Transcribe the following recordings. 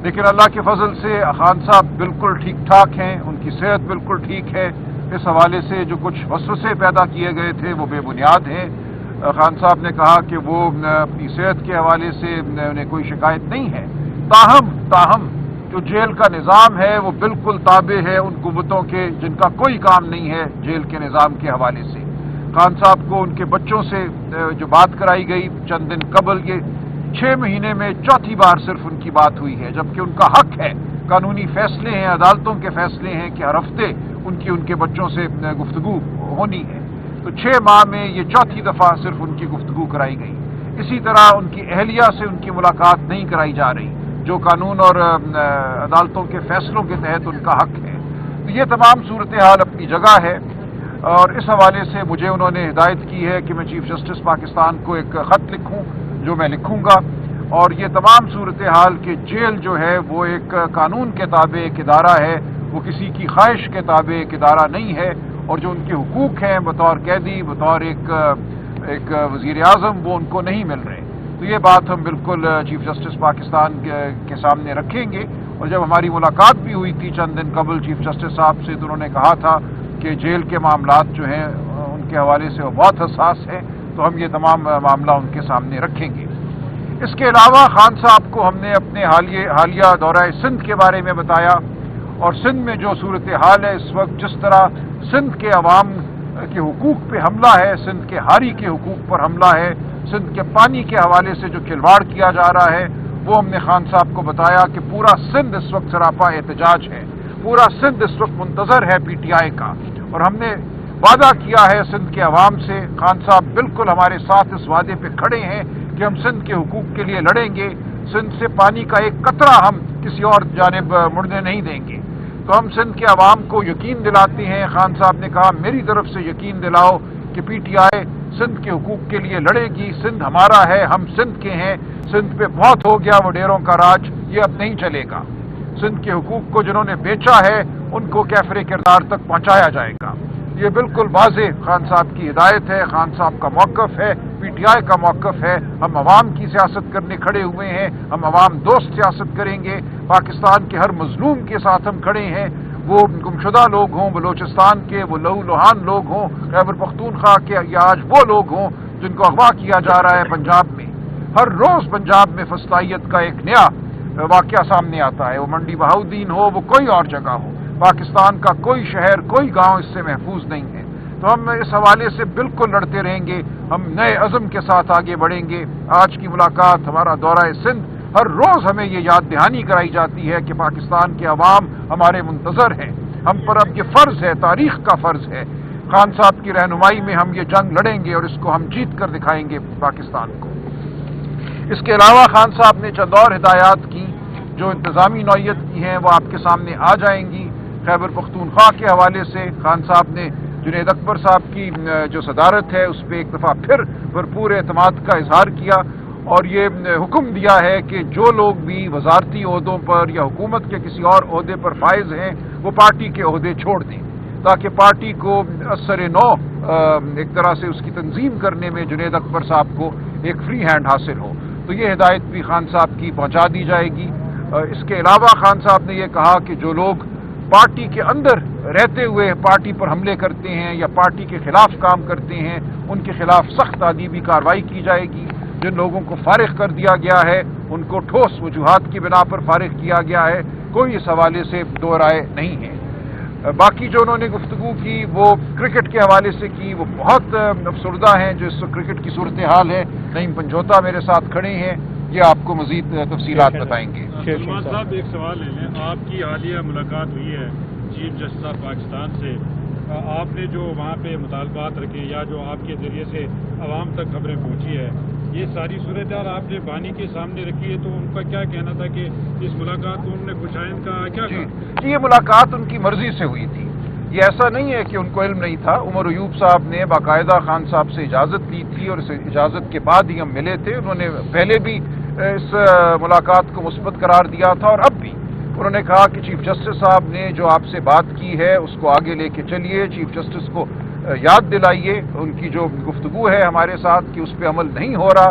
لیکن اللہ کے فضل سے خان صاحب بالکل ٹھیک ٹھاک ہیں، ان کی صحت بالکل ٹھیک ہے۔ اس حوالے سے جو کچھ وسوسے پیدا کیے گئے تھے وہ بے بنیاد ہیں۔ خان صاحب نے کہا کہ وہ اپنی صحت کے حوالے سے انہیں کوئی شکایت نہیں ہے، تاہم جو جیل کا نظام ہے وہ بالکل تابع ہے ان قوتوں کے جن کا کوئی کام نہیں ہے جیل کے نظام کے حوالے سے۔ خان صاحب کو ان کے بچوں سے جو بات کرائی گئی چند دن قبل، یہ 6 مہینے میں چوتھی بار صرف ان کی بات ہوئی ہے، جبکہ ان کا حق ہے، قانونی فیصلے ہیں، عدالتوں کے فیصلے ہیں کہ ہر ہفتے ان کے بچوں سے گفتگو ہونی ہے۔ تو 6 ماہ میں یہ چوتھی دفعہ صرف ان کی گفتگو کرائی گئی۔ اسی طرح ان کی اہلیہ سے ان کی ملاقات نہیں کرائی جا رہی، جو قانون اور عدالتوں کے فیصلوں کے تحت ان کا حق ہے۔ تو یہ تمام صورتحال اپنی جگہ ہے، اور اس حوالے سے مجھے انہوں نے ہدایت کی ہے کہ میں چیف جسٹس پاکستان کو ایک خط لکھوں، جو میں لکھوں گا، اور یہ تمام صورتحال کہ جیل جو ہے وہ ایک قانون کے تابع ایک ادارہ ہے، وہ کسی کی خواہش کے تابع ایک ادارہ نہیں ہے، اور جو ان کے حقوق ہیں بطور قیدی، بطور ایک وزیر اعظم، وہ ان کو نہیں مل رہے۔ تو یہ بات ہم بالکل چیف جسٹس پاکستان کے سامنے رکھیں گے، اور جب ہماری ملاقات بھی ہوئی تھی چند دن قبل چیف جسٹس صاحب سے، تو انہوں نے کہا تھا کہ جیل کے معاملات جو ہیں ان کے حوالے سے وہ بہت حساس ہیں، تو ہم یہ تمام معاملہ ان کے سامنے رکھیں گے۔ اس کے علاوہ خان صاحب کو ہم نے اپنے حالیہ دورہ سندھ کے بارے میں بتایا، اور سندھ میں جو صورتحال ہے اس وقت، جس طرح سندھ کے عوام کے حقوق پہ حملہ ہے، سندھ کے ہاری کے حقوق پر حملہ ہے، سندھ کے پانی کے حوالے سے جو کھلواڑ کیا جا رہا ہے، وہ ہم نے خان صاحب کو بتایا کہ پورا سندھ اس وقت سراپا احتجاج ہے، پورا سندھ اس وقت منتظر ہے پی ٹی آئی کا، اور ہم نے وعدہ کیا ہے سندھ کے عوام سے۔ خان صاحب بالکل ہمارے ساتھ اس وعدے پہ کھڑے ہیں کہ ہم سندھ کے حقوق کے لیے لڑیں گے، سندھ سے پانی کا ایک قطرہ ہم کسی اور جانب مڑنے نہیں دیں گے۔ تو ہم سندھ کے عوام کو یقین دلاتے ہیں، خان صاحب نے کہا میری طرف سے یقین دلاؤ کہ پی ٹی آئی سندھ کے حقوق کے لیے لڑے گی، سندھ ہمارا ہے، ہم سندھ کے ہیں، سندھ پہ بہت ہو گیا وہ ڈیروں کا راج، یہ اب نہیں چلے گا۔ سندھ کے حقوق کو جنہوں نے بیچا ہے ان کو کیفر کردار تک پہنچایا جائے گا۔ یہ بالکل واضح خان صاحب کی ہدایت ہے، خان صاحب کا موقف ہے، پی ٹی آئی کا موقف ہے۔ ہم عوام کی سیاست کرنے کھڑے ہوئے ہیں، ہم عوام دوست سیاست کریں گے، پاکستان کے ہر مظلوم کے ساتھ ہم کھڑے ہیں، وہ گمشدہ لوگ ہوں، بلوچستان کے وہ لہو لہان لوگ ہوں، خیبر پختونخوا کے، یا آج وہ لوگ ہوں جن کو اغوا کیا جا رہا ہے پنجاب میں۔ ہر روز پنجاب میں فسطائیت کا ایک نیا واقعہ سامنے آتا ہے، وہ منڈی بہاؤدین ہو، وہ کوئی اور جگہ ہو، پاکستان کا کوئی شہر، کوئی گاؤں اس سے محفوظ نہیں ہے۔ تو ہم اس حوالے سے بالکل لڑتے رہیں گے، ہم نئے عزم کے ساتھ آگے بڑھیں گے۔ آج کی ملاقات، ہمارا دورہ سندھ، ہر روز ہمیں یہ یاد دہانی کرائی جاتی ہے کہ پاکستان کے عوام ہمارے منتظر ہیں، ہم پر اب یہ فرض ہے، تاریخ کا فرض ہے، خان صاحب کی رہنمائی میں ہم یہ جنگ لڑیں گے اور اس کو ہم جیت کر دکھائیں گے پاکستان کو۔ اس کے علاوہ خان صاحب نے چند اور ہدایات کی جو انتظامی نوعیت کی ہیں، وہ آپ کے سامنے آ جائیں گی۔ خیبر پختونخوا کے حوالے سے خان صاحب نے جنید اکبر صاحب کی جو صدارت ہے اس پہ ایک دفعہ پھر بھرپور اعتماد کا اظہار کیا، اور یہ حکم دیا ہے کہ جو لوگ بھی وزارتی عہدوں پر یا حکومت کے کسی اور عہدے پر فائز ہیں وہ پارٹی کے عہدے چھوڑ دیں، تاکہ پارٹی کو اثر نو ایک طرح سے اس کی تنظیم کرنے میں جنید اکبر صاحب کو ایک فری ہینڈ حاصل ہو۔ تو یہ ہدایت بھی خان صاحب کی پہنچا دی جائے گی۔ اس کے علاوہ خان صاحب نے یہ کہا کہ جو لوگ پارٹی کے اندر رہتے ہوئے پارٹی پر حملے کرتے ہیں یا پارٹی کے خلاف کام کرتے ہیں، ان کے خلاف سخت تعدیبی کارروائی کی جائے گی۔ جن لوگوں کو فارغ کر دیا گیا ہے ان کو ٹھوس وجوہات کی بنا پر فارغ کیا گیا ہے، کوئی اس حوالے سے دو رائے نہیں ہے۔ باقی جو انہوں نے گفتگو کی وہ کرکٹ کے حوالے سے کی، وہ بہت افسردہ ہیں جو اس وقت کرکٹ کی صورتحال ہے۔ نعیم پنجوتا میرے ساتھ کھڑے ہیں، یہ آپ کو مزید تفصیلات بتائیں گے۔ سلمان صاحب ایک سوال لے لیں، آپ کی حالیہ ملاقات ہوئی ہے چیف جسٹس آف پاکستان سے، آپ نے جو وہاں پہ مطالبات رکھے یا جو آپ کے ذریعے سے عوام تک خبریں پہنچی ہے، یہ ساری صورتحال آپ نے بانی کے سامنے رکھی ہے، تو ان کا کیا کہنا تھا کہ اس ملاقات کو انہوں نے خوش آئند کا کیا کہا؟ جی، یہ ملاقات ان کی مرضی سے ہوئی تھی، یہ ایسا نہیں ہے کہ ان کو علم نہیں تھا۔ عمر ایوب صاحب نے باقاعدہ خان صاحب سے اجازت لی تھی، اور اس اجازت کے بعد ہی ہم ملے تھے۔ انہوں نے پہلے بھی اس ملاقات کو مثبت قرار دیا تھا، اور اب بھی انہوں نے کہا کہ چیف جسٹس صاحب نے جو آپ سے بات کی ہے اس کو آگے لے کے چلیے، چیف جسٹس کو یاد دلائیے ان کی جو گفتگو ہے ہمارے ساتھ کہ اس پہ عمل نہیں ہو رہا۔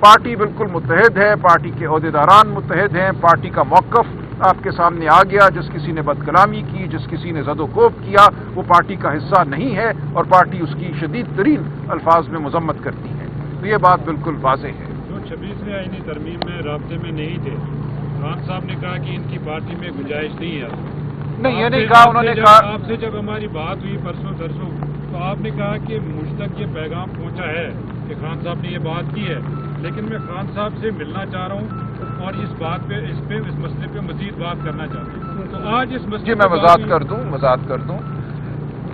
پارٹی بالکل متحد ہے، پارٹی کے عہدیداران متحد ہیں، پارٹی کا موقف آپ کے سامنے آ گیا. جس کسی نے بد کلامی کی، جس کسی نے زد و کوب کیا، وہ پارٹی کا حصہ نہیں ہے اور پارٹی اس کی شدید ترین الفاظ میں مذمت کرتی ہے. تو یہ بات بالکل واضح ہے. جو 26ویں آئینی ترمیم میں رابطے میں نہیں تھے، خان صاحب نے کہا کہ ان کی پارٹی میں گنجائش نہیں ہے. نہیں، یہ نہیں کہا انہوں نے. کہا آپ سے جب ہماری بات ہوئی پرسوں ترسوں تو آپ نے کہا کہ مجھ تک یہ پیغام پہنچا ہے کہ خان صاحب نے یہ بات کی ہے، لیکن میں خان صاحب سے ملنا چاہ رہا ہوں اور اس مسئلے پہ مزید بات کرنا چاہتا ہوں. تو آج اس مسئلے جی میں وضاحت کر دوں.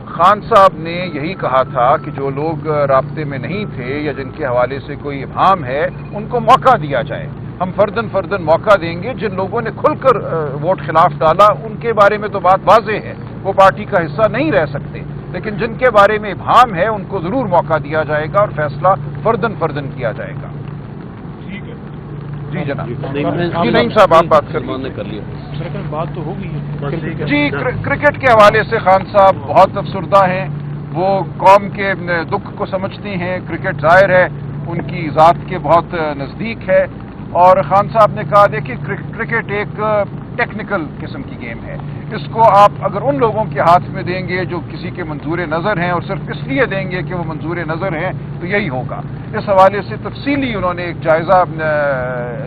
خان صاحب نے یہی کہا تھا کہ جو لوگ رابطے میں نہیں تھے یا جن کے حوالے سے کوئی ابہام ہے ان کو موقع دیا جائے. ہم فردن موقع دیں گے. جن لوگوں نے کھل کر ووٹ خلاف ڈالا ان کے بارے میں تو بات واضح ہے، وہ پارٹی کا حصہ نہیں رہ سکتے، لیکن جن کے بارے میں ابہام ہے ان کو ضرور موقع دیا جائے گا اور فیصلہ فردن کیا جائے گا. ٹھیک ہے. جی جناب. جی نعیم صاحب آپ بات کر لیے. بات تو ہو گئی ہے. جی کرکٹ کے حوالے سے خان صاحب بہت افسردہ ہیں. وہ قوم کے دکھ کو سمجھتے ہیں. کرکٹ ظاہر ہے ان کی ذات کے بہت نزدیک ہے. اور خان صاحب نے کہا دیکھیے کرکٹ ایک ٹیکنیکل قسم کی گیم ہے. اس کو آپ اگر ان لوگوں کے ہاتھ میں دیں گے جو کسی کے منظور نظر ہیں اور صرف اس لیے دیں گے کہ وہ منظور نظر ہیں تو یہی ہوگا. اس حوالے سے تفصیلی انہوں نے ایک جائزہ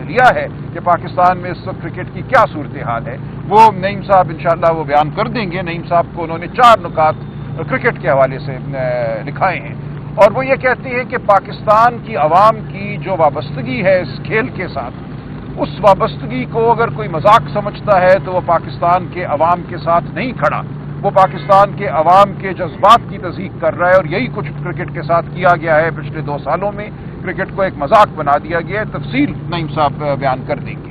لیا ہے کہ پاکستان میں اس وقت کرکٹ کی کیا صورتحال ہے. وہ نعیم صاحب انشاءاللہ وہ بیان کر دیں گے. نعیم صاحب کو انہوں نے 4 نکات کرکٹ کے حوالے سے لکھائے ہیں اور وہ یہ کہتے ہیں کہ پاکستان کی عوام کی جو وابستگی ہے اس کھیل کے ساتھ، اس وابستگی کو اگر کوئی مذاق سمجھتا ہے تو وہ پاکستان کے عوام کے ساتھ نہیں کھڑا. وہ پاکستان کے عوام کے جذبات کی تصدیق کر رہا ہے اور یہی کچھ کرکٹ کے ساتھ کیا گیا ہے. پچھلے 2 سالوں میں کرکٹ کو ایک مذاق بنا دیا گیا ہے. تفصیل نعیم صاحب بیان کر دیں گے.